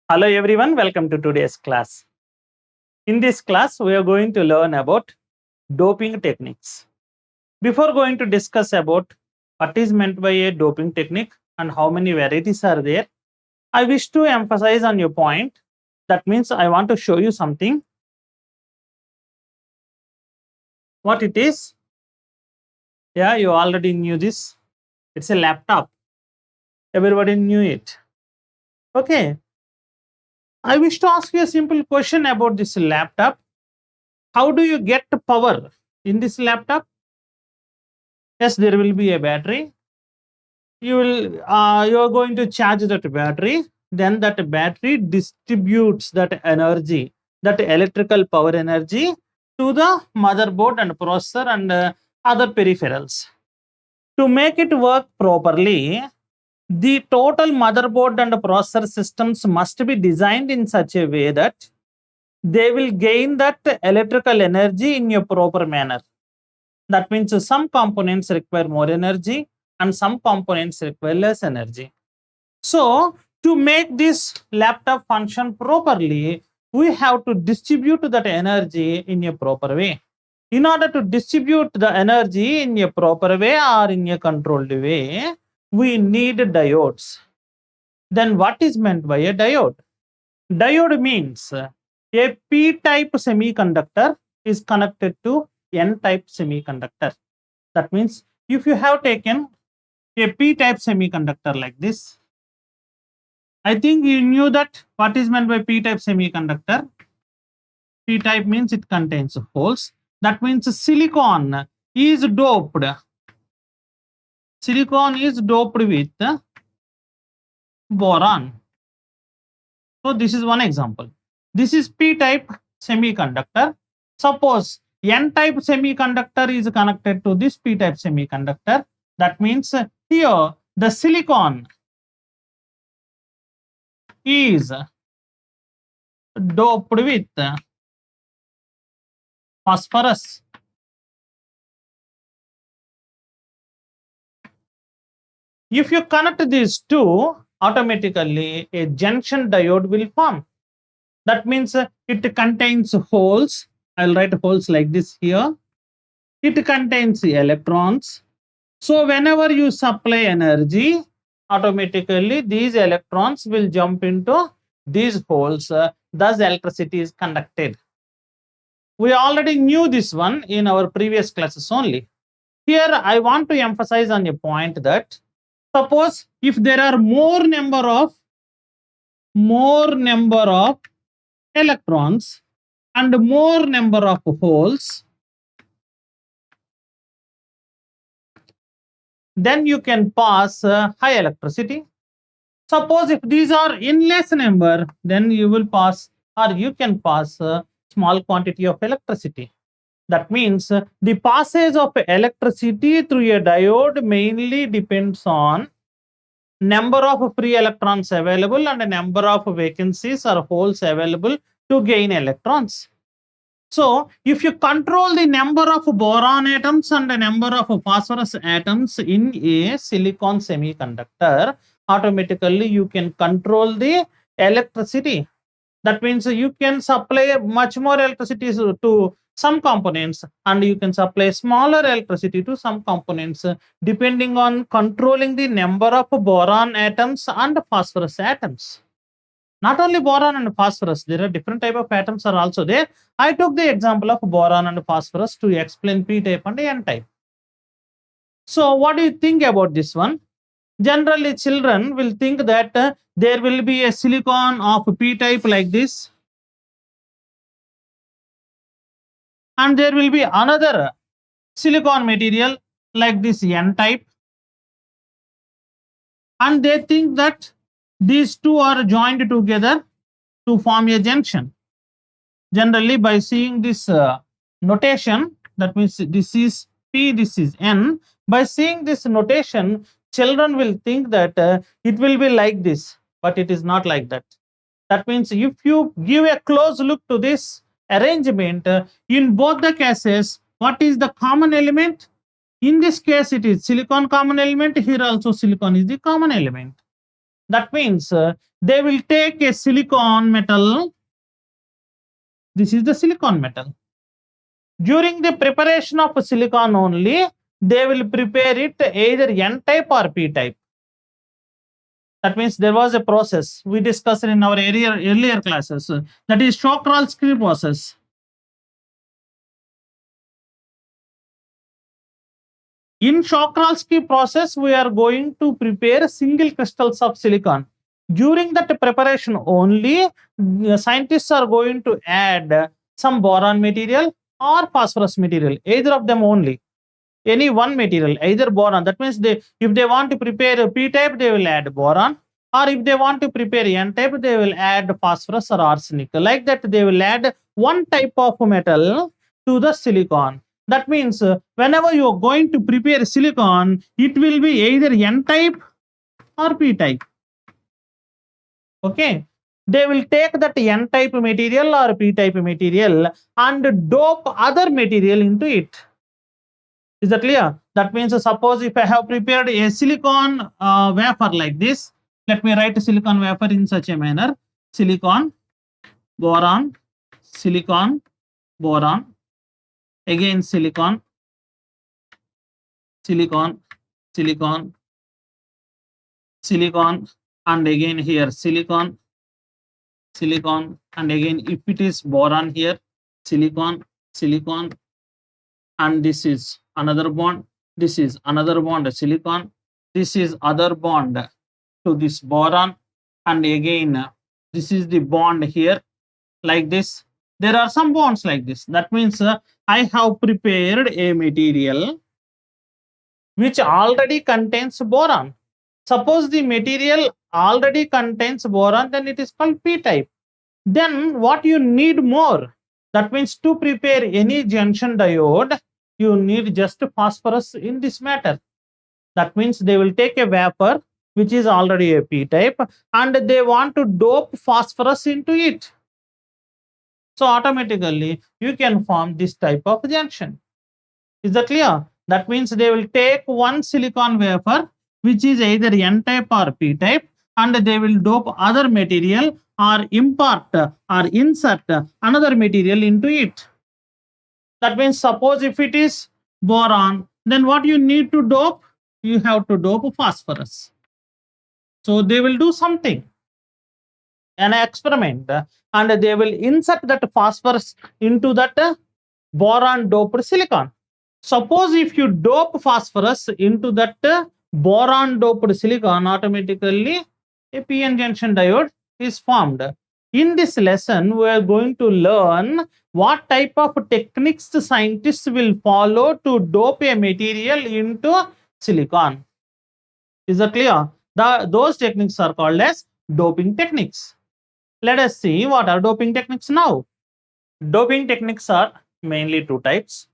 Hello everyone, welcome to today's class. In this class, we are going to learn about doping techniques. Before going to discuss about what is meant by a doping technique and how many varieties are there, I wish to emphasize on your point. That means I want to show you something. What it is? Yeah, you already knew this. It's a laptop. Everybody knew it. Okay. I wish to ask you a simple question about this laptop. How do you get power in this laptop? Yes, there will be a battery. You are going to charge that battery. Then that battery distributes that energy, that electrical power energy, to the motherboard and processor and other peripherals. To make it work properly, the total motherboard and processor systems must be designed in such a way that they will gain that electrical energy in a proper manner. That means some components require more energy and some components require less energy. So, to make this laptop function properly, we have to distribute that energy in a proper way. In order to distribute the energy in a proper way or in a controlled way, we need diodes. Then what is meant by a diode? Diode means a p-type semiconductor is connected to n-type semiconductor. That means if you have taken a p-type semiconductor like this, I think you knew that what is meant by p-type semiconductor. P-type means it contains holes. That means silicon is doped. Silicon is doped with boron. So this is one example. This is p-type semiconductor. Suppose n-type semiconductor is connected to this p-type semiconductor. That means here the silicon is doped with phosphorus. If you connect these two, automatically a junction diode will form. That means it contains holes. I'll write holes like this here. It contains electrons. So whenever you supply energy, automatically these electrons will jump into these holes. Thus electricity is conducted. We already knew this one in our previous classes only. Here I want to emphasize on a point that suppose if there are more number of electrons and more number of holes, then you can pass high electricity. Suppose if these are in less number, then you will pass or you can pass a small quantity of electricity. That means the passage of electricity through a diode mainly depends on number of free electrons available and number of vacancies or holes available to gain electrons. So, if you control the number of boron atoms and the number of phosphorus atoms in a silicon semiconductor, automatically you can control the electricity. That means you can supply much more electricity to some components and you can supply smaller electricity to some components depending on controlling the number of boron atoms and phosphorus atoms. Not only boron and phosphorus, there are different type of atoms are also there. I took the example of boron and phosphorus to explain p-type and n-type. So what do you think about this one? Generally children will think that there will be a silicon of p-type like this and there will be another silicon material like this n-type, and they think that these two are joined together to form a junction. Generally by seeing this notation, that means this is p, this is n, by seeing this notation children will think that it will be like this, but it is not like that. That means if you give a close look to this arrangement, in both the cases, what is the common element? In this case, it is silicon common element. Here also silicon is the common element. That means they will take a silicon metal. This is the silicon metal. During the preparation of silicon only, they will prepare it either N-type or P-type. That means there was a process we discussed in our earlier classes. That is Shawkral-Skrill process. In Shawkral-Skrill process, we are going to prepare single crystals of silicon. During that preparation only, scientists are going to add some boron material or phosphorus material, either of them only. Any one material, either boron. That means if they want to prepare a P-type, they will add boron. Or if they want to prepare N-type, they will add phosphorus or arsenic. Like that, they will add one type of metal to the silicon. That means whenever you are going to prepare silicon, it will be either N-type or P-type. Okay. They will take that N-type material or P-type material and dope other material into it. Is that clear? That means suppose if I have prepared a silicon wafer like this, let me write a silicon wafer in such a manner. Silicon, boron, silicon, boron, again silicon, silicon, silicon, silicon, and again here silicon, silicon, and again if it is boron here, silicon, silicon, and this is another bond, this is another bond, silicon, this is other bond to this boron, and again this is the bond here, like this. There are some bonds like this. That means I have prepared a material which already contains boron. Suppose the material already contains boron, then it is called P-type. Then what you need more? That means to prepare any junction diode, you need just phosphorus in this matter. That means they will take a vapor which is already a P-type and they want to dope phosphorus into it. So automatically you can form this type of junction. Is that clear? That means they will take one silicon wafer which is either N-type or P-type and they will dope other material or impart or insert another material into it. That means suppose if it is boron, then what you need to dope? You have to dope phosphorus. So they will do something, an experiment, and they will insert that phosphorus into that boron doped silicon. Suppose if you dope phosphorus into that boron doped silicon, automatically a PN junction diode is formed. In this lesson, we are going to learn what type of techniques scientists will follow to dope a material into silicon. Is that clear? Those techniques are called as doping techniques. Let us see what are doping techniques now. Doping techniques are mainly two types.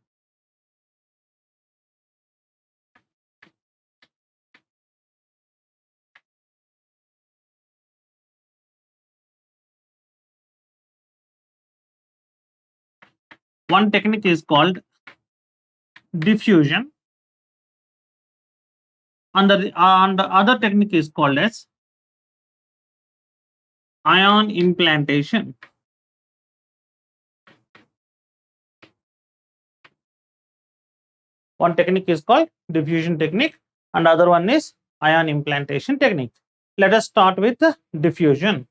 One technique is called diffusion, and the other technique is called as ion implantation. One technique is called diffusion technique and other one is ion implantation technique. Let us start with diffusion.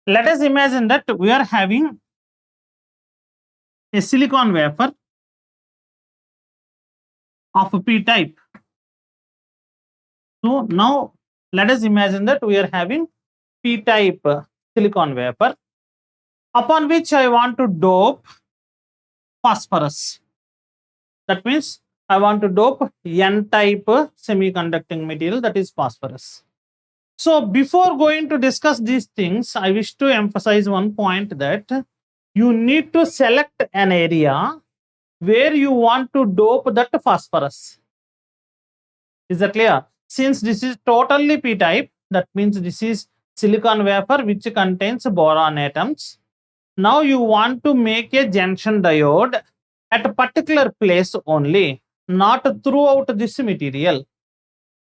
Let us imagine that we are having a silicon wafer of P-type. So now let us imagine that we are having P-type silicon wafer upon which I want to dope phosphorus. That means I want to dope N-type semiconducting material, that is phosphorus. So before going to discuss these things, I wish to emphasize one point that you need to select an area where you want to dope that phosphorus. Is that clear? Since this is totally P-type, that means this is silicon wafer which contains boron atoms. Now you want to make a junction diode at a particular place only, not throughout this material.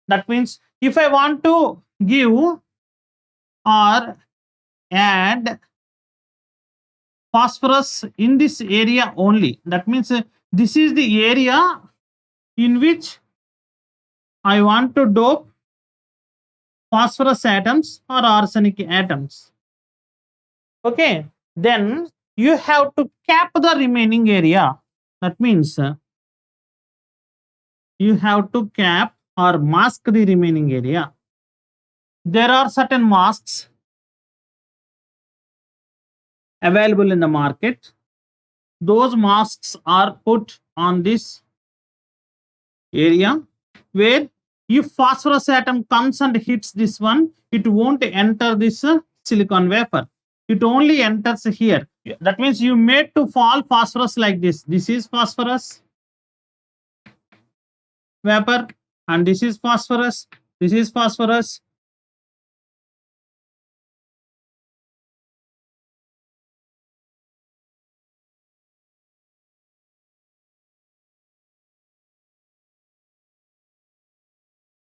That means if I want to give or add phosphorus in this area only, that means this is the area in which I want to dope phosphorus atoms or arsenic atoms. Okay, then you have to cap the remaining area. That means you have to cap or mask the remaining area. There are certain masks available in the market. Those masks are put on this area where if phosphorus atom comes and hits this one, it won't enter this silicon vapor. It only enters here. That means you made to fall phosphorus like this. This is phosphorus vapor and this is phosphorus. This is phosphorus.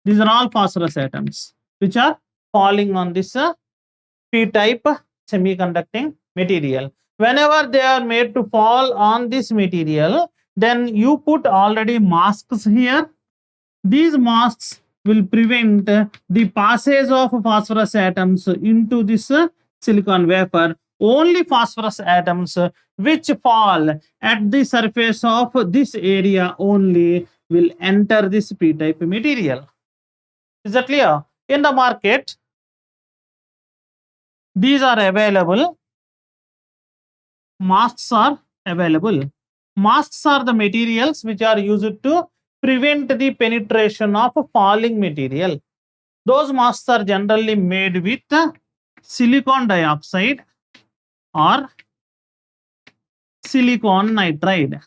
These are all phosphorus atoms which are falling on this p-type semiconducting material. Whenever they are made to fall on this material, then you put already masks here. These masks will prevent the passage of phosphorus atoms into this silicon vapor. Only phosphorus atoms which fall at the surface of this area only will enter this p-type material. Is that clear? In the market, these are available. Masks are available. Masks are the materials which are used to prevent the penetration of falling material. Those masks are generally made with silicon dioxide or silicon nitride.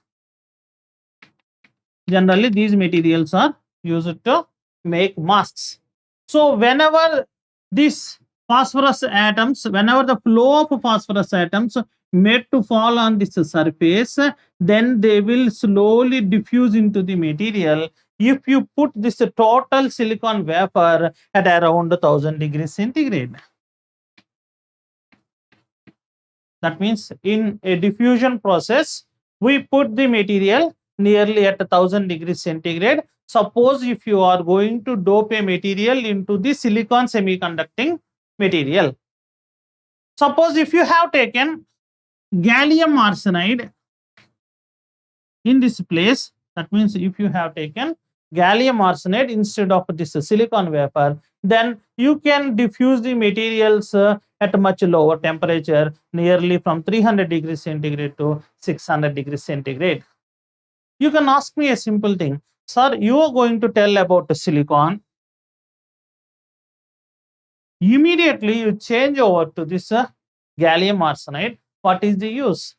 Generally, these materials are used to make masks. So, whenever this phosphorus atoms, whenever the flow of phosphorus atoms made to fall on this surface, then they will slowly diffuse into the material if you put this total silicon vapor at around 1000 degrees centigrade. That means in a diffusion process, we put the material nearly at 1000 degrees centigrade. Suppose if you are going to dope a material into the silicon semiconducting material. Suppose if you have taken gallium arsenide in this place, that means if you have taken gallium arsenide instead of this silicon vapor, then you can diffuse the materials at a much lower temperature, nearly from 300 degrees centigrade to 600 degrees centigrade. You can ask me a simple thing, sir, you are going to tell about silicon. Immediately you change over to this gallium arsenide. What is the use?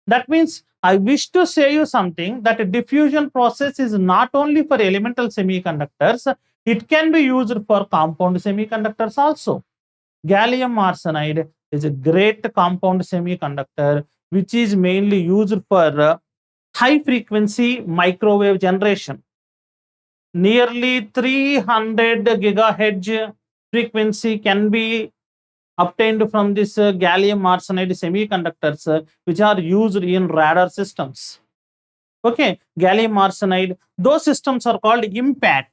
That means I wish to say you something, that a diffusion process is not only for elemental semiconductors, it can be used for compound semiconductors also. Gallium arsenide is a great compound semiconductor which is mainly used for high frequency microwave generation. Nearly 300 gigahertz frequency can be obtained from this gallium arsenide semiconductors which are used in radar systems. Okay, gallium arsenide, those systems are called IMPATT.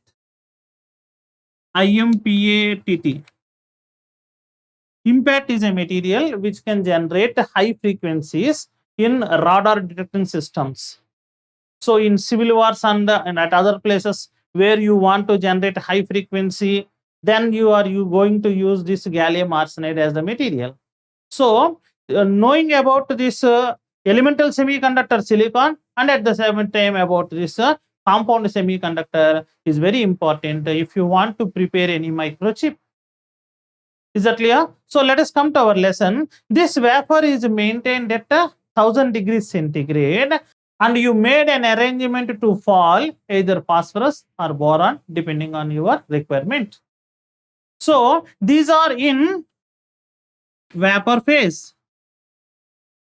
IMPATT. IMPATT is a material which can generate high frequencies in radar detection systems. So in civil wars and at other places where you want to generate high frequency, then you going to use this gallium arsenide as the material. So knowing about this elemental semiconductor silicon and at the same time about this compound semiconductor is very important if you want to prepare any microchip. Is that clear? So let us come to our lesson. This vapor is maintained at 1000 degrees centigrade and you made an arrangement to fall either phosphorus or boron depending on your requirement. So these are in vapor phase.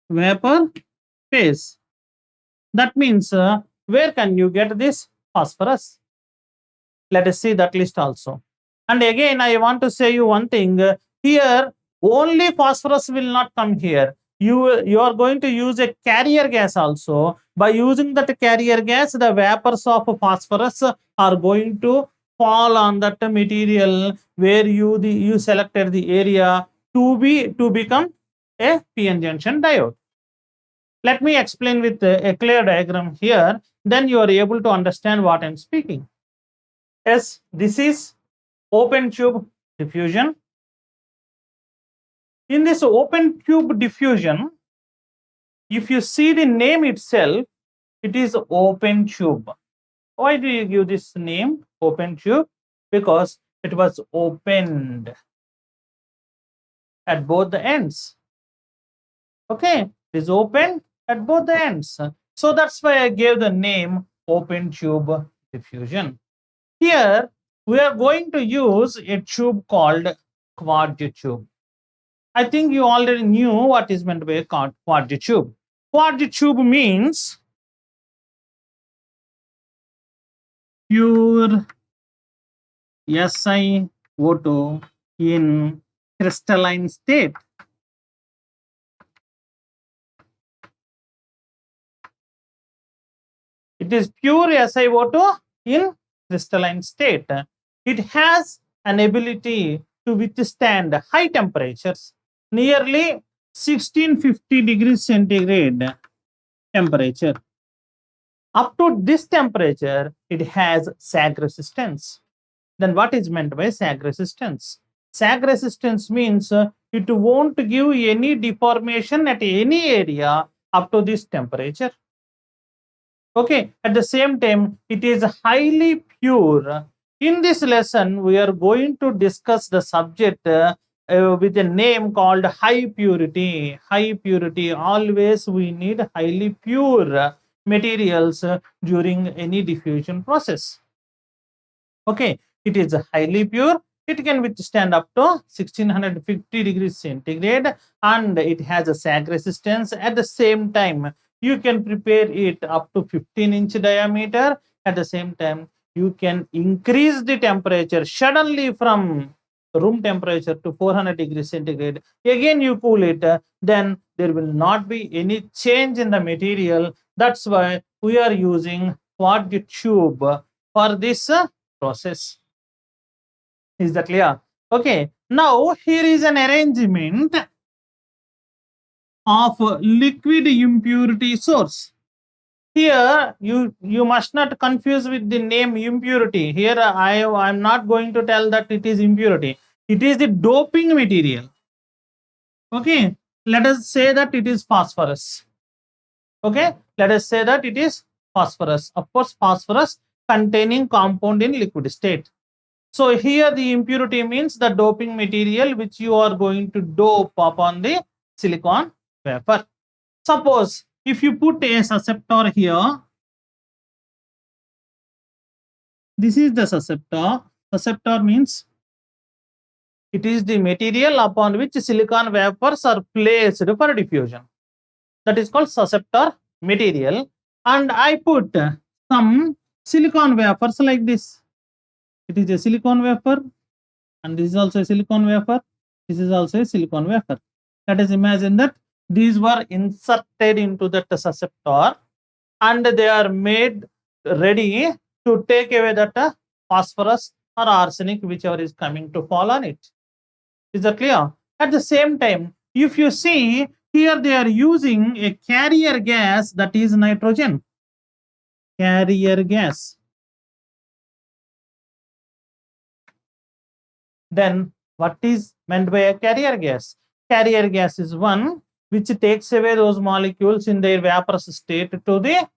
Vapor phase. That means where can you get this phosphorus? Let us see that list also. And again, I want to say you one thing. Here, only phosphorus will not come here. You are going to use a carrier gas also. By using that carrier gas, the vapors of phosphorus are going to fall on that material where you selected the area to become a PN junction diode. Let me explain with a clear diagram here. Then you are able to understand what I am speaking. Yes, this is open tube diffusion. In this open tube diffusion, if you see the name itself, it is open tube. Why do you give this name open tube? Because it was opened at both the ends. Okay, it is open at both the ends. So that's why I gave the name open tube diffusion. Here, we are going to use a tube called quartz tube. I think you already knew what is meant by a quartz tube. Quartz tube means pure SiO2 in crystalline state. It is pure SiO2 in crystalline state. It has an ability to withstand high temperatures, nearly 1650 degrees centigrade temperature. Up to this temperature, it has sag resistance. Then what is meant by sag resistance? Sag resistance means it won't give any deformation at any area up to this temperature. Okay, at the same time, it is highly pure. In this lesson, we are going to discuss the subject with a name called high purity. High purity, always we need highly pure materials during any diffusion process. Okay, it is highly pure. It can withstand up to 1650 degrees centigrade and it has a sag resistance. At the same time, you can prepare it up to 15-inch diameter. At the same time, you can increase the temperature suddenly from room temperature to 400 degrees centigrade. Again, you cool it, then there will not be any change in the material. That's why we are using quartz tube for this process. Is that clear? Okay. Now, here is an arrangement of liquid impurity source. Here, you must not confuse with the name impurity. Here, I'm not going to tell that it is impurity. It is the doping material. Okay. Let us say that it is phosphorus. Okay. Let us say that it is phosphorus. Of course, phosphorus containing compound in liquid state. So here the impurity means the doping material which you are going to dope upon the silicon wafer. Suppose if you put a susceptor here, this is the susceptor. Susceptor means it is the material upon which silicon wafers are placed for diffusion. That is called susceptor material. And I put some silicon wafers like this. It is a silicon wafer and this is also a silicon wafer. This is also a silicon wafer. Let us imagine that these were inserted into that susceptor and they are made ready to take away that phosphorus or arsenic, whichever is coming to fall on it. Is that clear? At the same time, if you see here, they are using a carrier gas, that is nitrogen. Carrier gas. Then what is meant by a carrier gas? Carrier gas is one which takes away those molecules in their vaporous state to the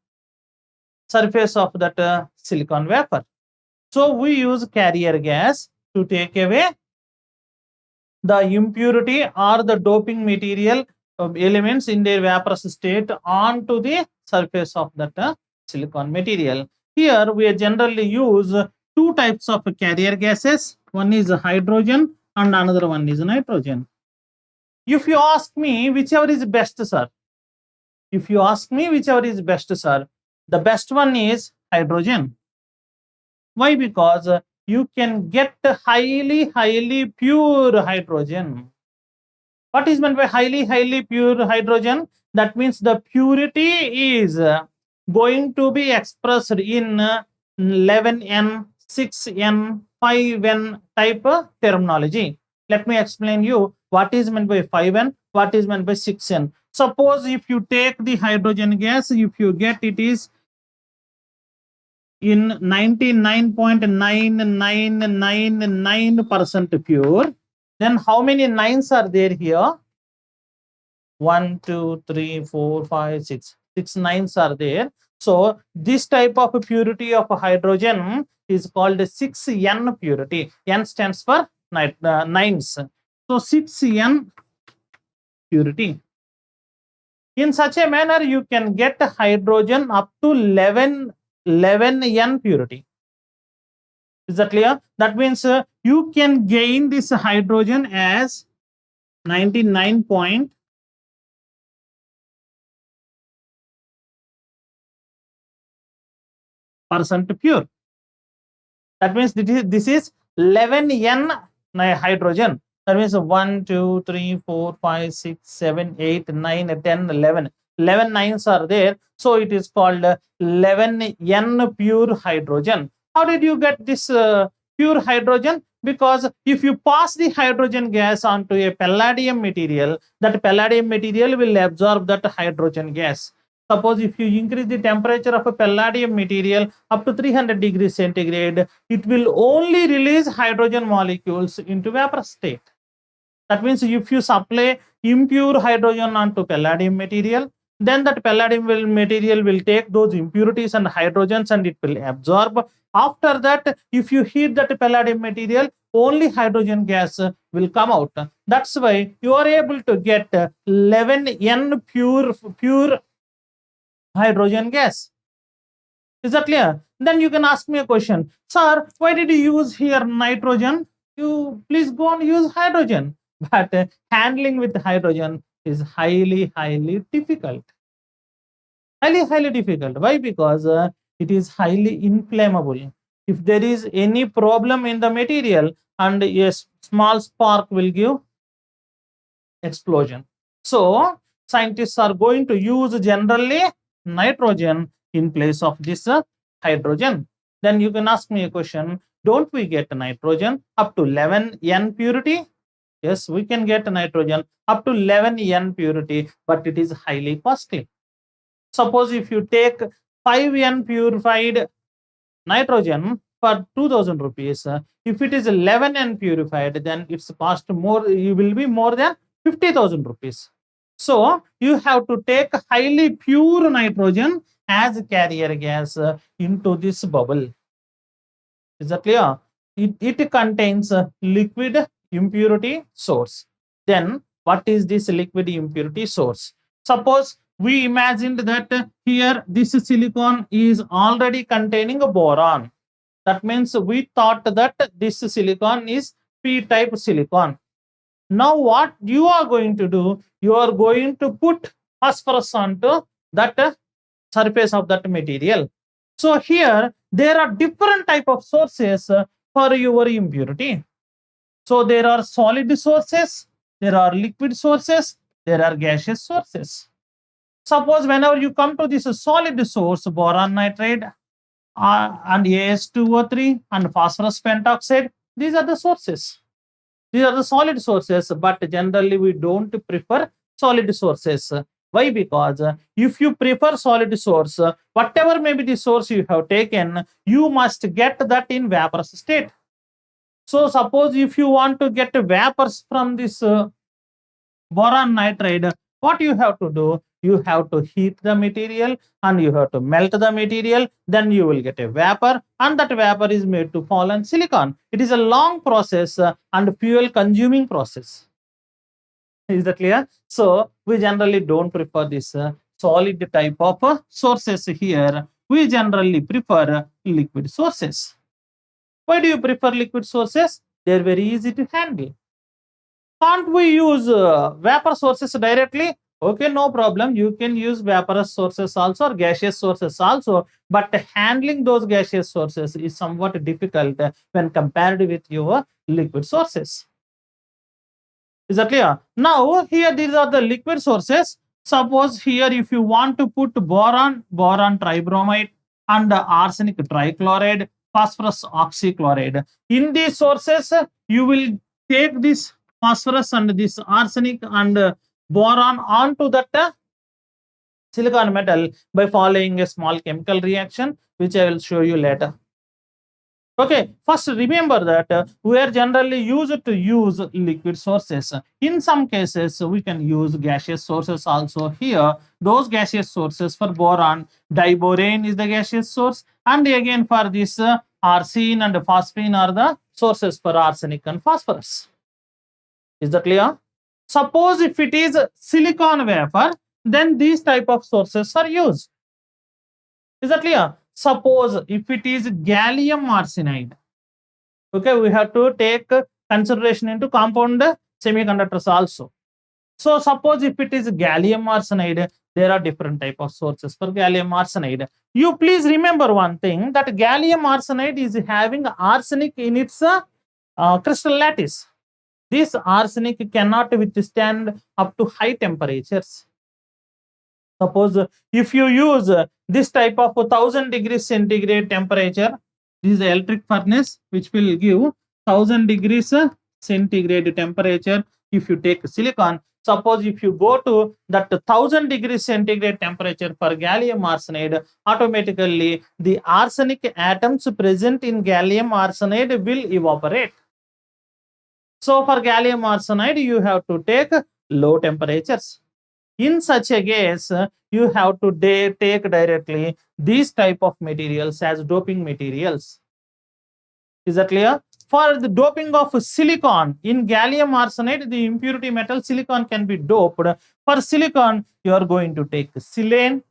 surface of that silicon wafer. So we use carrier gas to take away the impurity or the doping material elements in their vaporous state onto the surface of that silicon material. Here we generally use two types of carrier gases. One is hydrogen and another one is nitrogen. If you ask me whichever is best, sir, If you ask me whichever is best, sir, the best one is hydrogen. Why? Because you can get highly pure hydrogen. What is meant by highly pure hydrogen? That means the purity is going to be expressed in 11n, 6n, 5n type terminology. Let me explain you what is meant by 5n, what is meant by 6n. Suppose if you take the hydrogen gas, if you get it is in 99.9999% pure, then how many nines are there here? 1, 2, 3, 4, 5, 6. 6 nines are there. So this type of purity of hydrogen is called 6n purity. N stands for nines. So 6n purity. In such a manner, you can get hydrogen up to 11n purity. Is that clear? That means you can gain this hydrogen as 99% pure. That means this is 11n hydrogen. That means 1, 2, 3, 4, 5, 6, 7, 8, 9, 10, 11. 11 nines are there. So it is called 11n pure hydrogen. How did you get this pure hydrogen? Because if you pass the hydrogen gas onto a palladium material, that palladium material will absorb that hydrogen gas. Suppose if you increase the temperature of a palladium material up to 300 degrees centigrade, it will only release hydrogen molecules into vapor state. That means if you supply impure hydrogen onto palladium material, then that palladium material will take those impurities and hydrogens and it will absorb. After that, if you heat that palladium material, only hydrogen gas will come out. That's why you are able to get 11n pure hydrogen gas. Is that clear? Then you can ask me a question, sir, why did you use here nitrogen? You please go and use hydrogen. But handling with hydrogen is highly difficult. Highly difficult. Why? Because it is highly inflammable. If there is any problem in the material, and a small spark will give explosion. So scientists are going to use generally nitrogen in place of this hydrogen. Then you can ask me a question, don't we get nitrogen up to 11n purity? Yes, we can get nitrogen up to 11n purity, but it is highly costly. Suppose if you take 5n purified nitrogen for 2000 rupees, if it is 11n purified, then its cost more, you will be more than 50,000 rupees. So you have to take highly pure nitrogen as carrier gas into this bubble. Is that clear? It contains liquid impurity source. Then what is this liquid impurity source? Suppose we imagined that here this silicon is already containing a boron. That means we thought that this silicon is p-type silicon. Now what you are going to do, you are going to put phosphorus onto that surface of that material. So here there are different type of sources for your impurity. So there are solid sources, there are liquid sources, there are gaseous sources. Suppose whenever you come to this solid source, boron nitride and As2O3 and phosphorus pentoxide, these are the sources. These are the solid sources, but generally we don't prefer solid sources. Why? Because if you prefer solid source, whatever may be the source you have taken, you must get that in vapor state. So suppose if you want to get vapors from this boron nitride, what you have to do? You have to heat the material and you have to melt the material, then you will get a vapor, and that vapor is made to fall on silicon. It is a long process and fuel consuming process. Is that clear? So we generally don't prefer this solid type of sources here. We generally prefer liquid sources. Why do you prefer liquid sources? They're very easy to handle. Can't we use vapor sources directly? Okay, no problem. You can use vaporous sources also or gaseous sources also, but handling those gaseous sources is somewhat difficult when compared with your liquid sources. Is that clear? Now, here these are the liquid sources. Suppose here if you want to put boron tribromide, and arsenic trichloride, phosphorus oxychloride. In these sources, you will take this phosphorus and this arsenic and boron onto that silicon metal by following a small chemical reaction, which I will show you later. Okay, first remember that we are generally used to use liquid sources. In some cases, we can use gaseous sources also. Here, those gaseous sources for boron, diborane is the gaseous source, and again for this arsine and phosphine are the sources for arsenic and phosphorus. Is that clear? Suppose if it is silicon wafer, then these type of sources are used. Is that clear? Suppose if it is gallium arsenide, okay, we have to take consideration into compound semiconductors also. So suppose if it is gallium arsenide, there are different type of sources for gallium arsenide. You please remember one thing, that gallium arsenide is having arsenic in its crystal lattice. This arsenic cannot withstand up to high temperatures. Suppose if you use this type of 1000 degrees centigrade temperature, this is the electric furnace which will give 1000 degrees centigrade temperature. If you take silicon, suppose if you go to that 1000 degrees centigrade temperature for gallium arsenide, automatically the arsenic atoms present in gallium arsenide will evaporate. So for gallium arsenide, you have to take low temperatures. In such a case, you have to take directly these type of materials as doping materials. Is that clear? For the doping of silicon, in gallium arsenide, the impurity metal silicon can be doped. For silicon, you are going to take silane.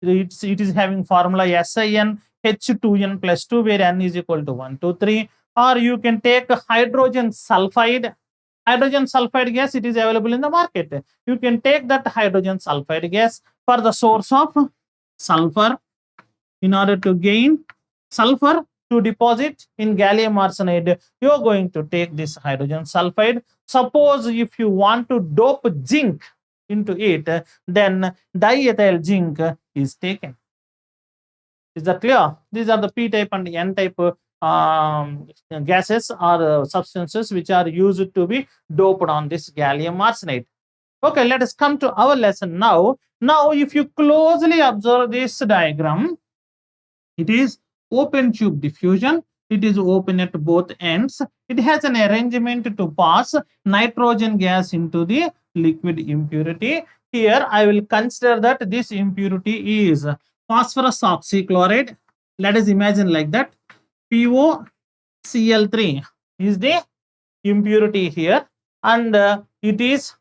It is having formula SiN H2n plus 2, where N is equal to 1, 2, 3. Or you can take hydrogen sulfide. Hydrogen sulfide gas, it is available in the market. You can take that hydrogen sulfide gas for the source of sulfur. In order to gain sulfur to deposit in gallium arsenide, you are going to take this hydrogen sulfide. Suppose if you want to dope zinc into it, then diethyl zinc is taken. Is that clear? These are the P type and N type gases or substances which are used to be doped on this gallium arsenide. Okay, let us come to our lesson now. Now, if you closely observe this diagram, it is open tube diffusion. It is open at both ends. It has an arrangement to pass nitrogen gas into the liquid impurity. Here, I will consider that this impurity is phosphorus oxychloride. Let us imagine like that. POCl3 is the impurity here, and it is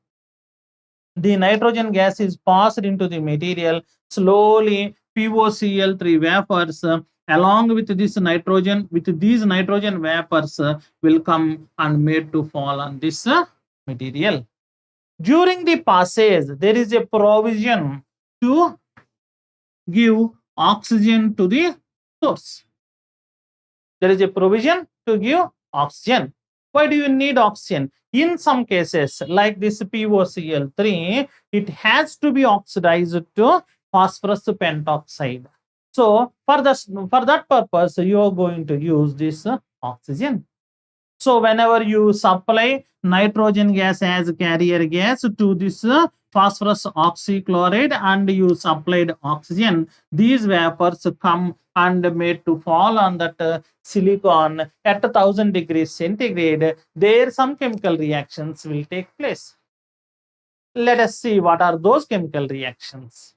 the nitrogen gas is passed into the material. Slowly POCl3 vapors along with this nitrogen, with these nitrogen vapors will come and made to fall on this material. During the passage, there is a provision to give oxygen to the source. There is a provision to give oxygen. Why do you need oxygen? In some cases, like this POCl3, it has to be oxidized to phosphorus pentoxide. So for that purpose, you are going to use this oxygen. So whenever you supply nitrogen gas as carrier gas to this phosphorus oxychloride and you supplied oxygen, these vapors come and made to fall on that silicon at 1000 degrees centigrade. There some chemical reactions will take place. Let us see what are those chemical reactions.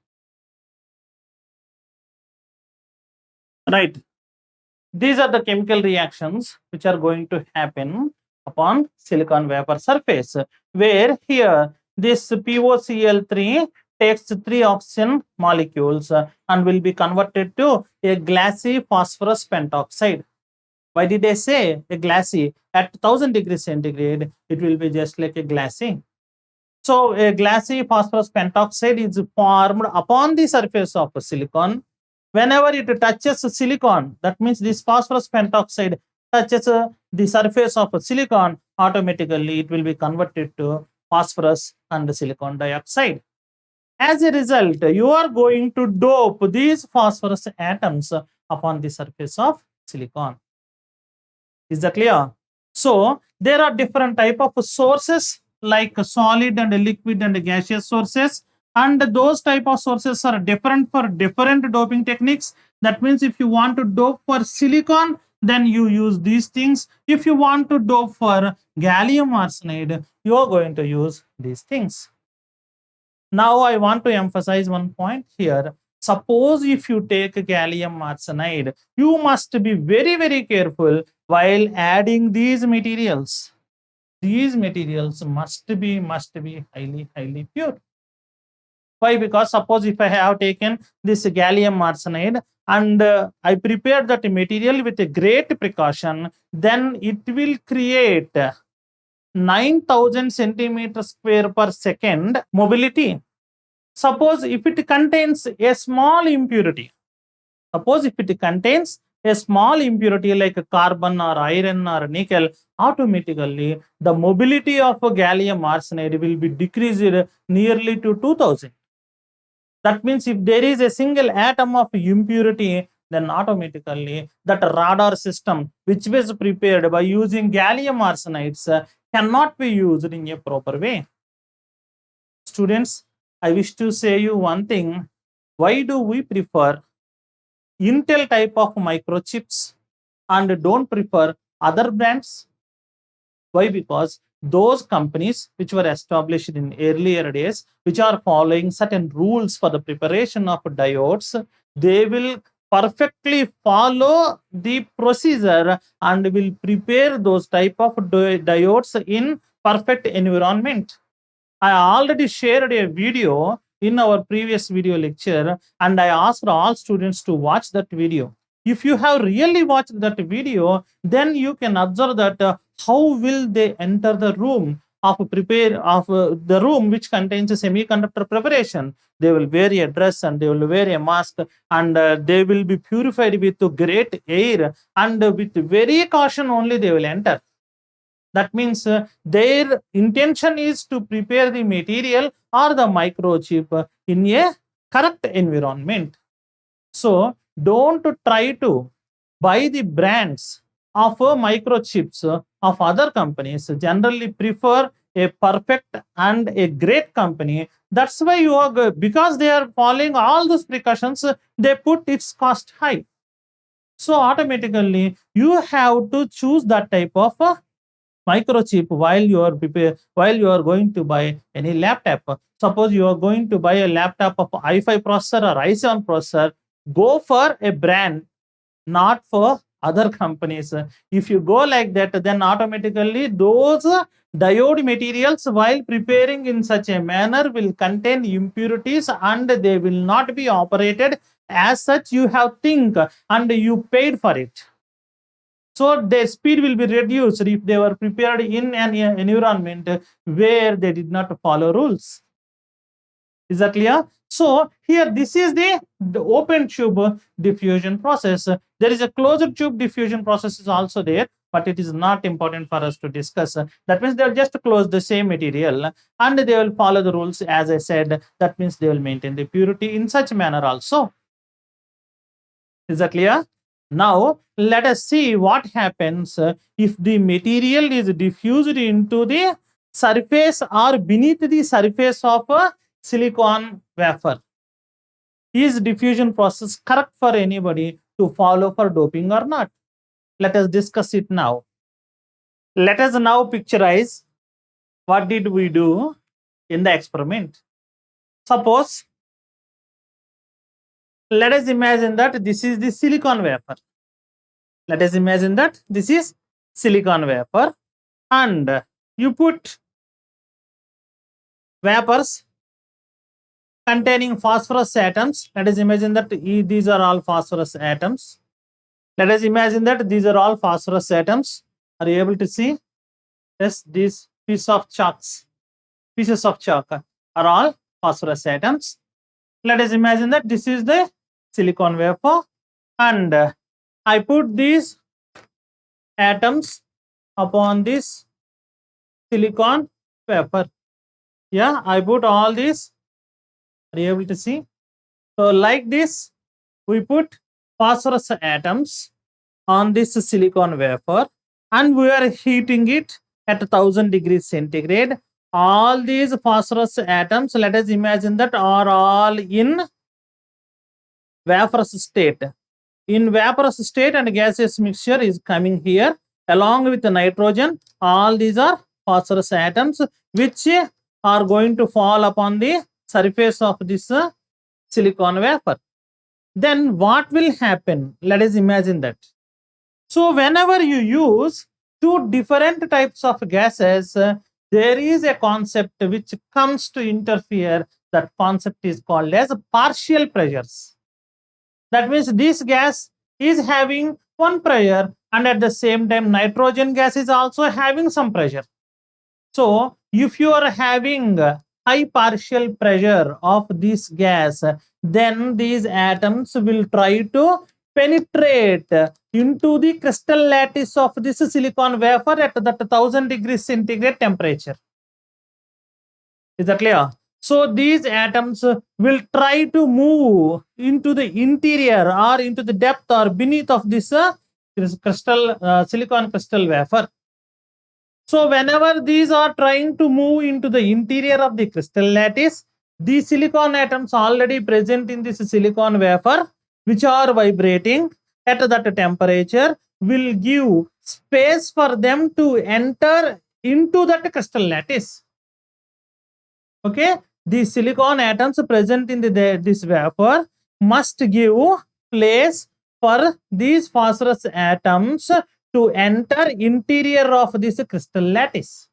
Right. These are the chemical reactions which are going to happen upon silicon vapor surface, where here this POCl3 takes 3 oxygen molecules and will be converted to a glassy phosphorus pentoxide. Why did I say a glassy? At 1000 degrees centigrade, it will be just like a glassy. So a glassy phosphorus pentoxide is formed upon the surface of silicon. Whenever it touches silicon, that means this phosphorus pentoxide touches the surface of silicon, automatically it will be converted to phosphorus and silicon dioxide. As a result, you are going to dope these phosphorus atoms upon the surface of silicon. Is that clear? So there are different type of sources like solid and liquid and gaseous sources, and those type of sources are different for different doping techniques. That means if you want to dope for silicon, then you use these things. If you want to dope for gallium arsenide, you are going to use these things. Now I want to emphasize one point here. Suppose if you take gallium arsenide, you must be very, very careful while adding these materials. These materials must be highly, highly pure. Why? Because suppose if I have taken this gallium arsenide and I prepared that material with a great precaution, then it will create 9,000 centimeters square per second mobility. Suppose if it contains a small impurity, suppose if it contains a small impurity like carbon or iron or nickel, automatically the mobility of a gallium arsenide will be decreased nearly to 2000. That means if there is a single atom of impurity, then automatically that radar system which was prepared by using gallium arsenides cannot be used in a proper way. Students, I wish to say you one thing. Why do we prefer Intel type of microchips and don't prefer other brands? Why? Because those companies which were established in earlier days, which are following certain rules for the preparation of diodes, they will perfectly follow the procedure and will prepare those type of diodes in perfect environment. I already shared a video in our previous video lecture, and I asked all students to watch that video. If you have really watched that video, then you can observe that how will they enter the room of the room which contains a semiconductor preparation. They will wear a dress and they will wear a mask, and they will be purified with great air, and with very caution only they will enter. That means their intention is to prepare the material or the microchip in a correct environment. So don't try to buy the brands of microchips of other companies. Generally prefer a perfect and a great company. That's why you are, because they are following all those precautions, they put its cost high. So automatically you have to choose that type of microchip while you are going to buy any laptop. Suppose you are going to buy a laptop of i5 processor or i7 processor, go for a brand, not for other companies. If you go like that, then automatically those diode materials while preparing in such a manner will contain impurities and they will not be operated as such you have think and you paid for it. So their speed will be reduced if they were prepared in an environment where they did not follow rules. Is that clear? So here this is the open tube diffusion process. There is a closed tube diffusion process is also there, but it is not important for us to discuss. That means they'll just close the same material and they will follow the rules as I said. That means they will maintain the purity in such manner also. Is that clear? Now, let us see what happens if the material is diffused into the surface or beneath the surface of a silicon wafer. Is diffusion process correct for anybody to follow for doping or not? Let us discuss it now. Let us now picturize what did we do in the experiment. Suppose, let us imagine that this is the silicon wafer. Let us imagine that this is silicon wafer and you put vapors containing phosphorus atoms. Let us imagine that these are all phosphorus atoms. Let us imagine that these are all phosphorus atoms. Are you able to see? Yes, this piece of chalks. pieces of chalk are all phosphorus atoms. Let us imagine that this is the silicon wafer, and I put these atoms upon this silicon wafer. Yeah, I put all these. Are you able to see? So like this, we put phosphorus atoms on this silicon wafer, and we are heating it at 1000 degrees centigrade. All these phosphorus atoms, let us imagine that, are all in vaporous state. In vaporous state, and gaseous mixture is coming here along with the nitrogen. All these are phosphorus atoms which are going to fall upon the surface of this silicon wafer. Then what will happen? Let us imagine that. So whenever you use two different types of gases, there is a concept which comes to interfere. That concept is called as partial pressures. That means this gas is having one pressure, and at the same time nitrogen gas is also having some pressure. So if you are having high partial pressure of this gas, then these atoms will try to penetrate into the crystal lattice of this silicon wafer at that 1000 degrees centigrade temperature. Is that clear? So these atoms will try to move into the interior or into the depth or beneath of this silicon crystal wafer. So whenever these are trying to move into the interior of the crystal lattice, the silicon atoms already present in this silicon wafer, which are vibrating at that temperature, will give space for them to enter into that crystal lattice. Okay, the silicon atoms present in this wafer must give place for these phosphorus atoms to enter interior of this crystal lattice.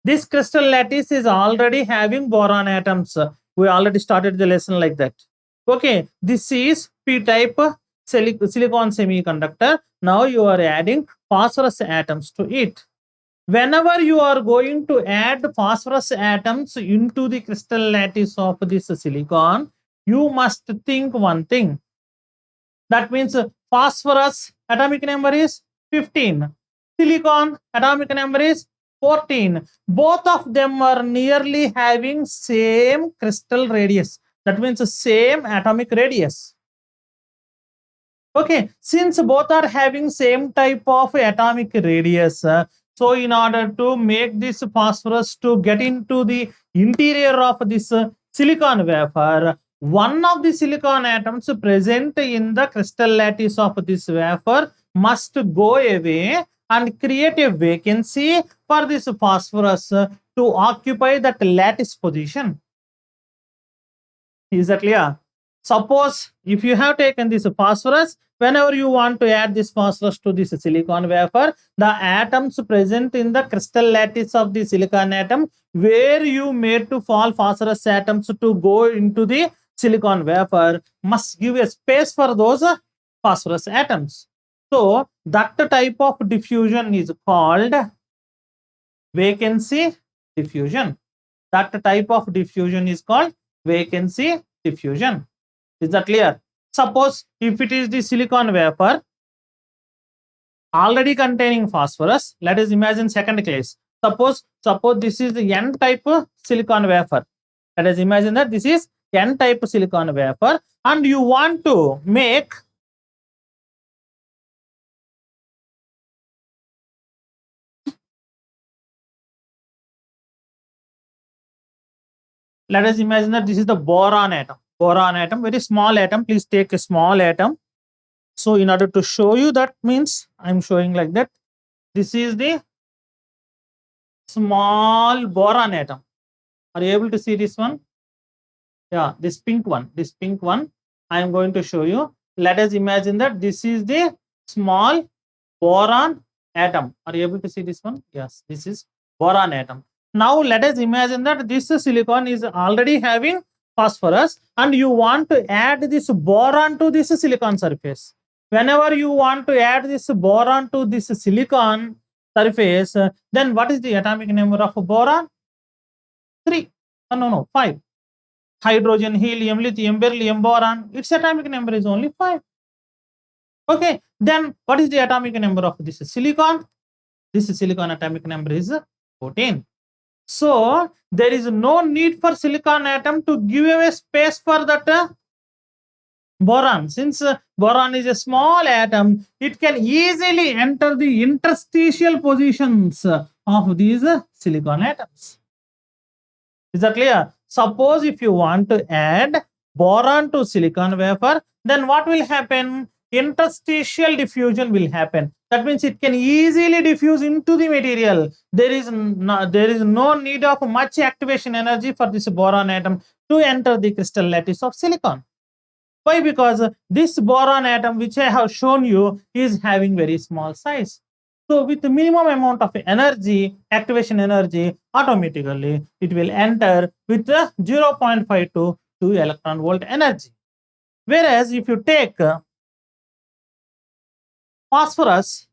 This crystal lattice is already having boron atoms. We already started the lesson like that. Okay, this is p-type silicon semiconductor. Now you are adding phosphorus atoms to it. Whenever you are going to add phosphorus atoms into the crystal lattice of this silicon, you must think one thing. That means phosphorus atomic number is 15. Silicon atomic number is 14. Both of them are nearly having same crystal radius. That means same atomic radius. Okay, since both are having same type of atomic radius, so in order to make this phosphorus to get into the interior of this silicon wafer, one of the silicon atoms present in the crystal lattice of this wafer must go away and create a vacancy for this phosphorus to occupy that lattice position. Is that clear? Suppose if you have taken this phosphorus, whenever you want to add this phosphorus to this silicon wafer, the atoms present in the crystal lattice of the silicon atom, where you made to fall phosphorus atoms to go into the silicon wafer, must give a space for those phosphorus atoms. So that type of diffusion is called vacancy diffusion. That type of diffusion is called vacancy diffusion. Is that clear? Suppose if it is the silicon wafer already containing phosphorus, let us imagine second case. Suppose this is the n-type silicon wafer. Let us imagine that this is n-type silicon wafer, and you want to make let us imagine that this is the boron atom. Boron atom, very small atom. Please take a small atom. So in order to show you, that means I'm showing like that. This is the small boron atom. Are you able to see this one? Yeah, this pink one. This pink one I am going to show you. Let us imagine that this is the small boron atom. Are you able to see this one? Yes, this is boron atom. Now let us imagine that this silicon is already having phosphorus, and you want to add this boron to this silicon surface. Whenever you want to add this boron to this silicon surface, then what is the atomic number of boron? 3. No, 5. Hydrogen, helium, lithium, beryllium, boron. Its atomic number is only 5. Okay, then what is the atomic number of this silicon? This silicon atomic number is 14. So there is no need for silicon atom to give away space for that boron. Since boron is a small atom, it can easily enter the interstitial positions of these silicon atoms. Is that clear? Suppose if you want to add boron to silicon wafer, then what will happen? Interstitial diffusion will happen. That means it can easily diffuse into the material. There is no need of much activation energy for this boron atom to enter the crystal lattice of silicon. Why? Because this boron atom which I have shown you is having very small size. So with the minimum amount of energy, activation energy, automatically it will enter with 0.52 2 electron volt energy. Whereas if you take phosphorus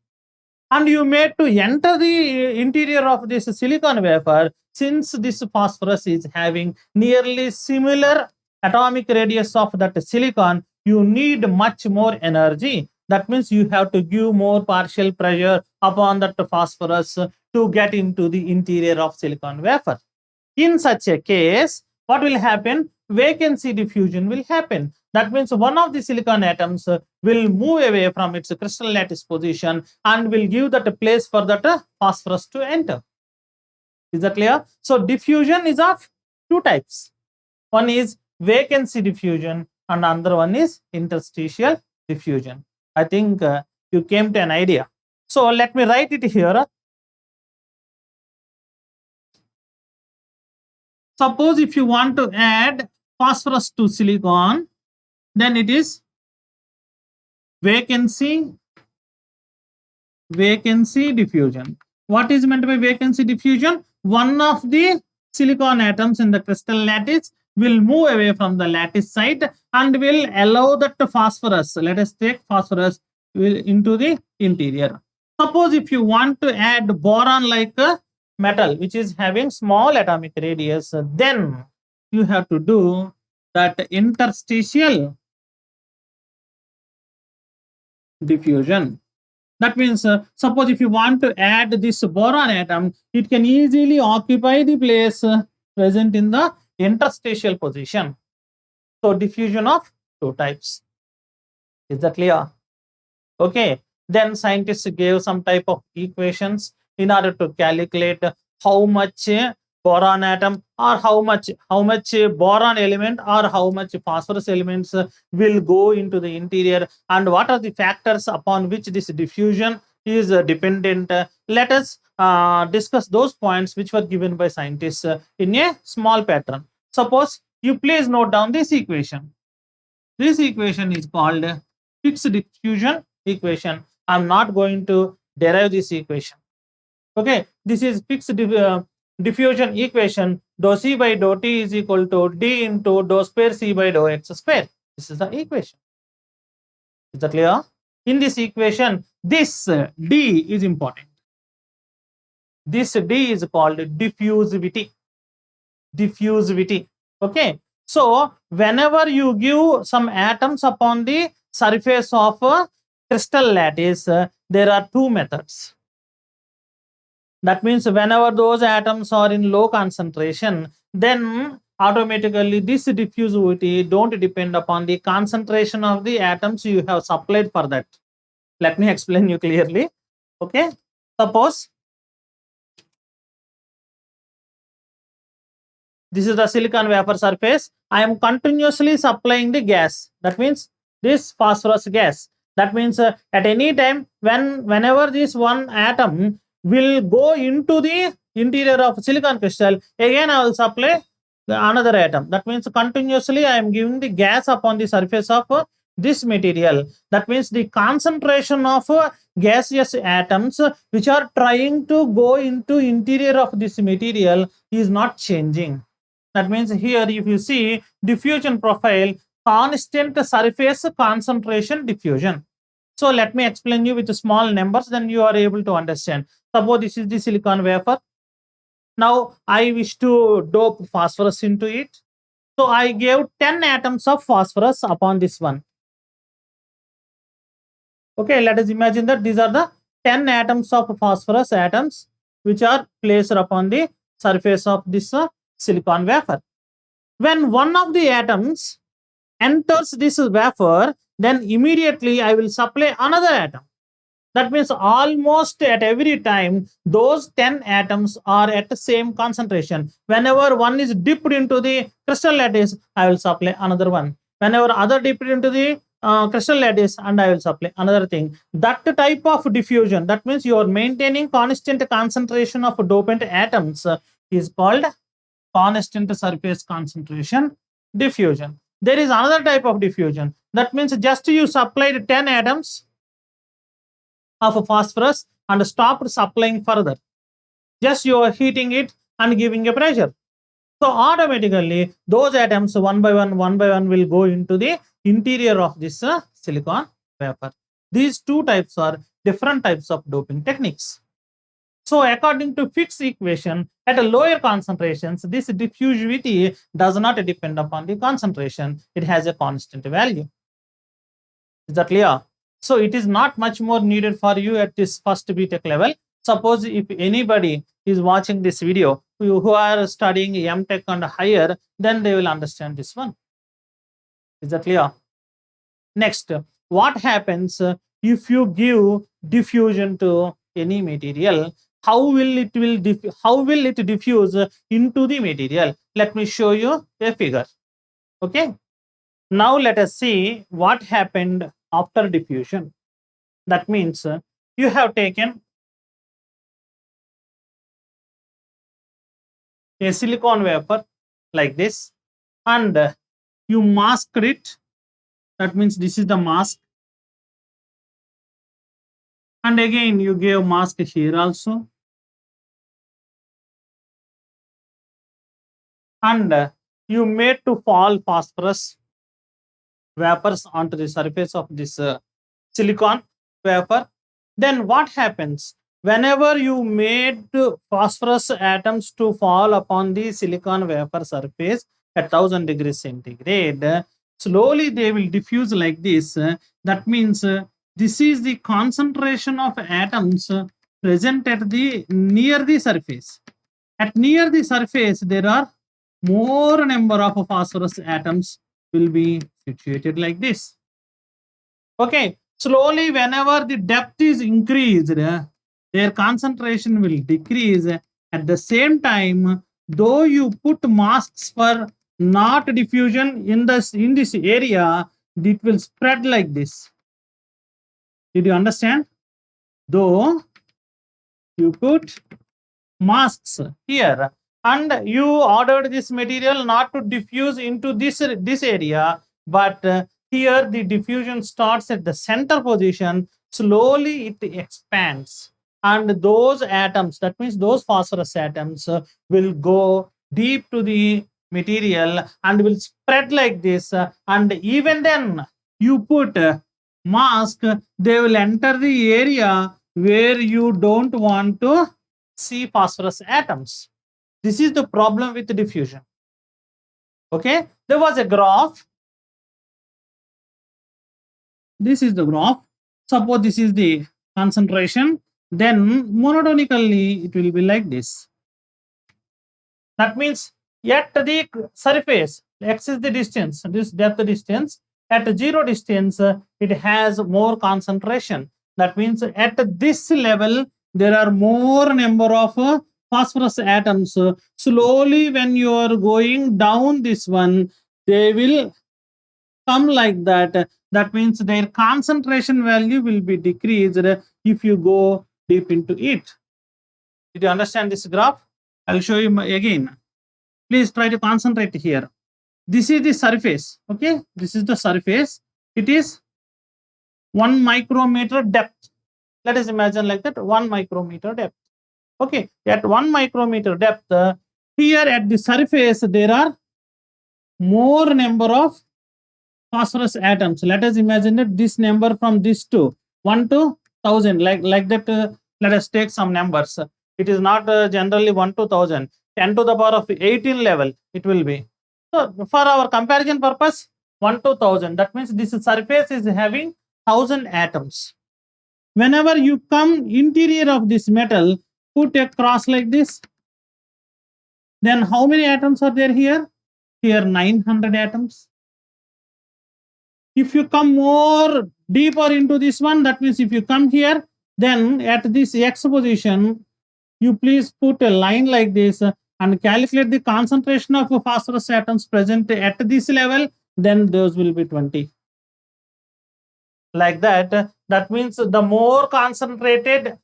and you made to enter the interior of this silicon wafer, since this phosphorus is having nearly similar atomic radius of that silicon, you need much more energy. That means you have to give more partial pressure upon that phosphorus to get into the interior of silicon wafer. In such a case, what will happen? Vacancy diffusion will happen. That means one of the silicon atoms will move away from its crystal lattice position and will give that place for that phosphorus to enter. Is that clear? So diffusion is of two types. One is vacancy diffusion and another one is interstitial diffusion. I think you came to an idea. So let me write it here. Suppose if you want to add phosphorus to silicon, then it is vacancy diffusion. What is meant by vacancy diffusion? One of the silicon atoms in the crystal lattice will move away from the lattice side and will allow that phosphorus, let us take phosphorus, will into the interior. Suppose if you want to add boron like a metal which is having small atomic radius, then you have to do that interstitial diffusion. That means suppose if you want to add this boron atom, it can easily occupy the place present in the interstitial position. So diffusion of two types. Is that clear? Okay, then scientists gave some type of equations in order to calculate how much boron atom or how much boron element or how much phosphorus elements will go into the interior, and what are the factors upon which this diffusion is dependent. Let us discuss those points which were given by scientists in a small pattern. Suppose you please note down this equation. This equation is called fixed diffusion equation. I'm not going to derive this equation. Okay, this is fixed diffusion equation. Dou C by dou T is equal to D into dou square C by dou X square. This is the equation. Is that clear? In this equation, this D is important. This D is called diffusivity. Diffusivity. Okay. So whenever you give some atoms upon the surface of a crystal lattice, there are two methods. That means whenever those atoms are in low concentration, then automatically this diffusivity don't depend upon the concentration of the atoms you have supplied for that. Let me explain you clearly. Okay. Suppose this is the silicon wafer surface. I am continuously supplying the gas. That means this phosphorus gas. That means at any time whenever this one atom will go into the interior of silicon crystal, again I will supply another atom. That means continuously I am giving the gas upon the surface of this material. That means the concentration of gaseous atoms which are trying to go into interior of this material is not changing. That means here if you see diffusion profile, constant surface concentration diffusion. So let me explain you with small numbers, then you are able to understand. Suppose this is the silicon wafer. Now I wish to dope phosphorus into it. So I gave 10 atoms of phosphorus upon this one. Okay, let us imagine that these are the 10 atoms of phosphorus atoms which are placed upon the surface of this silicon wafer. When one of the atoms enters this wafer, then immediately I will supply another atom. That means almost at every time, those 10 atoms are at the same concentration. Whenever one is dipped into the crystal lattice, I will supply another one. Whenever other dipped into the crystal lattice, and I will supply another thing. That type of diffusion, that means you are maintaining constant concentration of dopant atoms, is called constant surface concentration diffusion. There is another type of diffusion. That means just you supplied 10 atoms of phosphorus and stopped supplying further. Just you are heating it and giving a pressure. So automatically those atoms one by one will go into the interior of this silicon wafer. These two types are different types of doping techniques. So according to Fick's equation, at a lower concentrations, this diffusivity does not depend upon the concentration. It has a constant value. Is that clear? So it is not much more needed for you at this first BTech level. Suppose if anybody is watching this video who are studying MTech and higher, then they will understand this one. Is that clear? Next, what happens if you give diffusion to any material? How will it diffuse into the material? Let me show you a figure. Okay. Now let us see what happened after diffusion. That means you have taken a silicon wafer like this and you masked it. That means this is the mask. And again you gave mask here also. And you made to fall phosphorus vapors onto the surface of this silicon wafer. Then what happens? Whenever you made phosphorus atoms to fall upon the silicon wafer surface at 1000 degrees centigrade, slowly they will diffuse like this. That means this is the concentration of atoms present at the near the surface. At near the surface, there are more number of phosphorus atoms will be situated like this. Okay, slowly whenever the depth is increased, their concentration will decrease. At the same time, though you put masks for not diffusion in this area, it will spread like this. Did you understand? Though you put masks here and you ordered this material not to diffuse into this area, but here the diffusion starts at the center position, slowly it expands, and those atoms, that means those phosphorus atoms, will go deep to the material and will spread like this, and even then you put mask, they will enter the area where you don't want to see phosphorus atoms. This is the problem with diffusion. Okay, there was a graph. This is the graph. Suppose this is the concentration, then monotonically it will be like this. That means at the surface, x is the distance, this depth distance, at 0 distance, it has more concentration. That means at this level, there are more number of phosphorus atoms. Slowly, when you are going down this one, they will come like that. That means their concentration value will be decreased if you go deep into it. Did you understand this graph? I'll show you again. Please try to concentrate here. This is the surface. Okay, this is the surface. It is 1 micrometer depth. Let us imagine like that, 1 micrometer depth. Okay, at 1 micrometer depth, here at the surface, there are more number of phosphorus atoms. Let us imagine that this number from this to 1 to 1000, like that. Let us take some numbers. It is not generally 1 to 1000. 10 to the power of 18 level it will be. So for our comparison purpose, 1 to 1000. That means this surface is having 1000 atoms. Whenever you come interior of this metal, put a cross like this. Then how many atoms are there here? Here 900 atoms. If you come more deeper into this one, that means if you come here, then at this X position, you please put a line like this and calculate the concentration of phosphorus atoms present at this level, then those will be 20. Like that, that means the more concentrated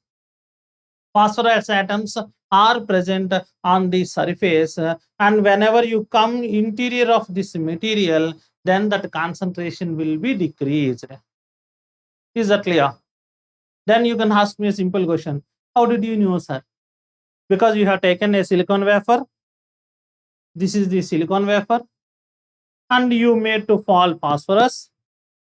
phosphorus atoms are present on the surface, and whenever you come interior of this material, then that concentration will be decreased. Is that clear? Then you can ask me a simple question. How did you know, sir? Because you have taken a silicon wafer. This is the silicon wafer. And you made to fall phosphorus.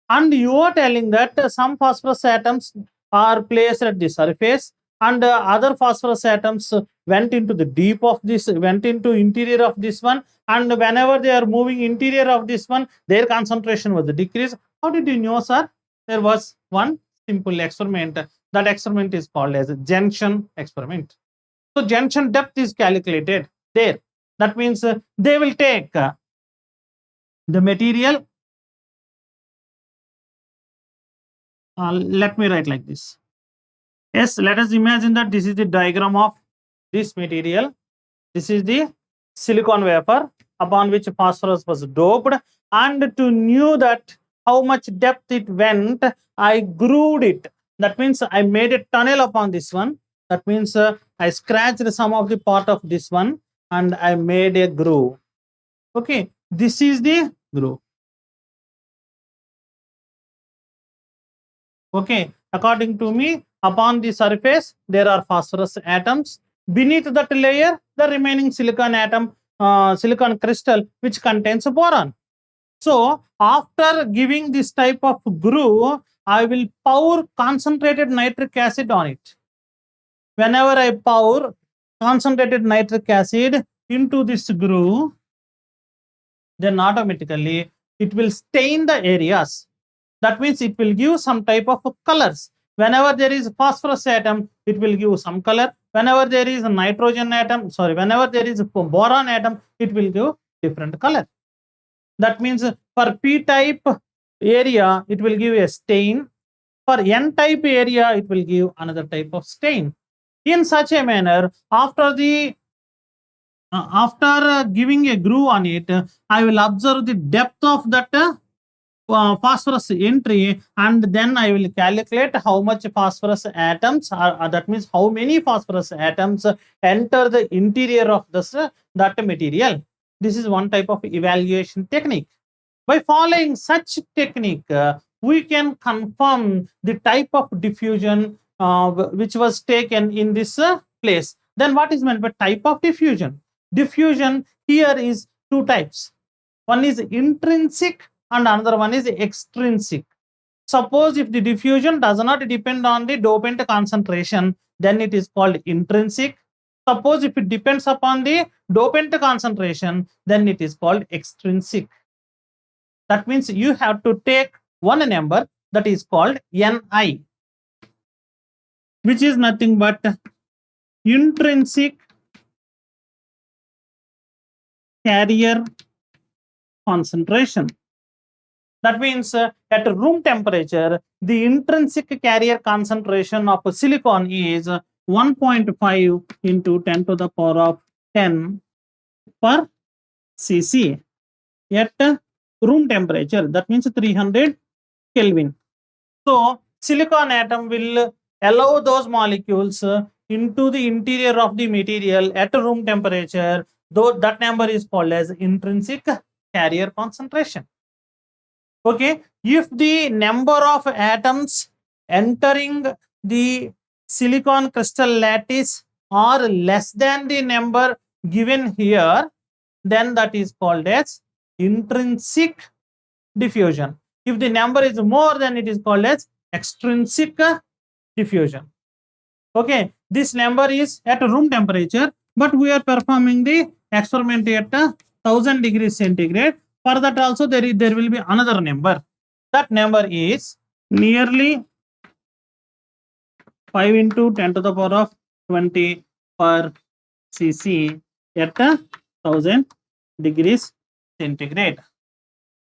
And you are telling that some phosphorus atoms are placed at the surface and other phosphorus atoms went into the deep of this, went into interior of this one, and whenever they are moving interior of this one, their concentration was decreased. How did you know, sir? There was one simple experiment. That experiment is called as a junction experiment. So junction depth is calculated there. That means they will take the material. Let me write like this. Yes, let us imagine that this is the diagram of this material. This is the silicon wafer upon which phosphorus was doped, and to know that how much depth it went, I grooved it. That means I made a tunnel upon this one. That means I scratched some of the part of this one and I made a groove. Okay, this is the groove. Okay, according to me, upon the surface there are phosphorus atoms. Beneath that layer, the remaining silicon atom, silicon crystal, which contains boron. So after giving this type of groove, I will pour concentrated nitric acid on it. Whenever I pour concentrated nitric acid into this groove, then automatically it will stain the areas. That means it will give some type of colors. Whenever there is phosphorus atom, it will give some color. Whenever there is a nitrogen atom, whenever there is a boron atom, it will give different color. That means for P-type area, it will give a stain. For N-type area, it will give another type of stain. In such a manner, after giving a groove on it, I will observe the depth of that phosphorus entry, and then I will calculate how much phosphorus atoms are, that means how many phosphorus atoms enter the interior of that material. This is one type of evaluation technique. By following such technique, we can confirm the type of diffusion which was taken in this place. Then what is meant by type of diffusion? Diffusion here is two types. One is intrinsic and another one is extrinsic. Suppose if the diffusion does not depend on the dopant concentration, then it is called intrinsic. Suppose if it depends upon the dopant concentration, then it is called extrinsic. That means you have to take one number that is called Ni, which is nothing but intrinsic carrier concentration. That means at room temperature, the intrinsic carrier concentration of silicon is 1.5 into 10 to the power of 10 per cc at room temperature. That means 300 Kelvin. So silicon atom will allow those molecules into the interior of the material at room temperature, though that number is called as intrinsic carrier concentration. Okay, if the number of atoms entering the silicon crystal lattice are less than the number given here, then that is called as intrinsic diffusion. If the number is more, then it is called as extrinsic diffusion. Okay, this number is at room temperature, but we are performing the experiment at 1000 degrees centigrade. For that also there will be another number. That number is nearly 5 into 10 to the power of 20 per cc at 1000 degrees centigrade.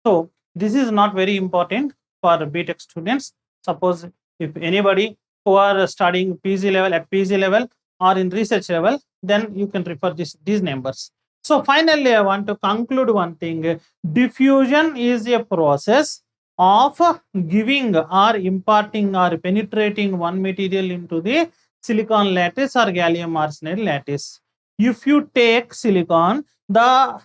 So this is not very important for BTech students. Suppose if anybody who are studying PG level at PG level or in research level, then you can refer these numbers. So finally, I want to conclude one thing. Diffusion is a process of giving or imparting or penetrating one material into the silicon lattice or gallium arsenide lattice. If you take silicon, the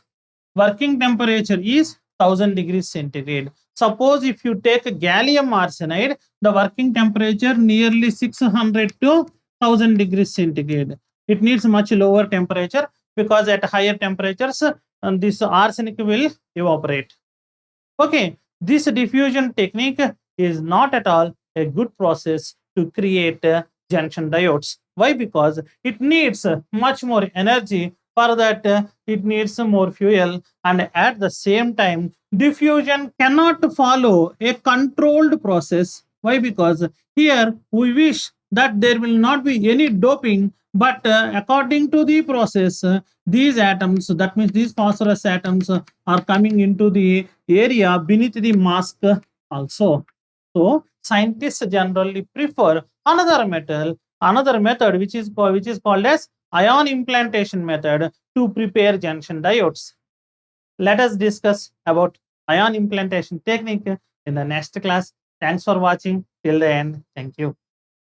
working temperature is 1000 degrees centigrade. Suppose if you take gallium arsenide, the working temperature nearly 600 to 1000 degrees centigrade. It needs much lower temperature because at higher temperatures, this arsenic will evaporate. Okay, this diffusion technique is not at all a good process to create junction diodes. Why? Because it needs much more energy. For that, it needs more fuel, and at the same time, diffusion cannot follow a controlled process. Why? Because here we wish that there will not be any doping, but according to the process, these atoms, that means these phosphorus atoms, are coming into the area beneath the mask also. So scientists generally prefer another method which is called as ion implantation method to prepare junction diodes. Let us discuss about ion implantation technique in the next class. Thanks for watching till the end. Thank you.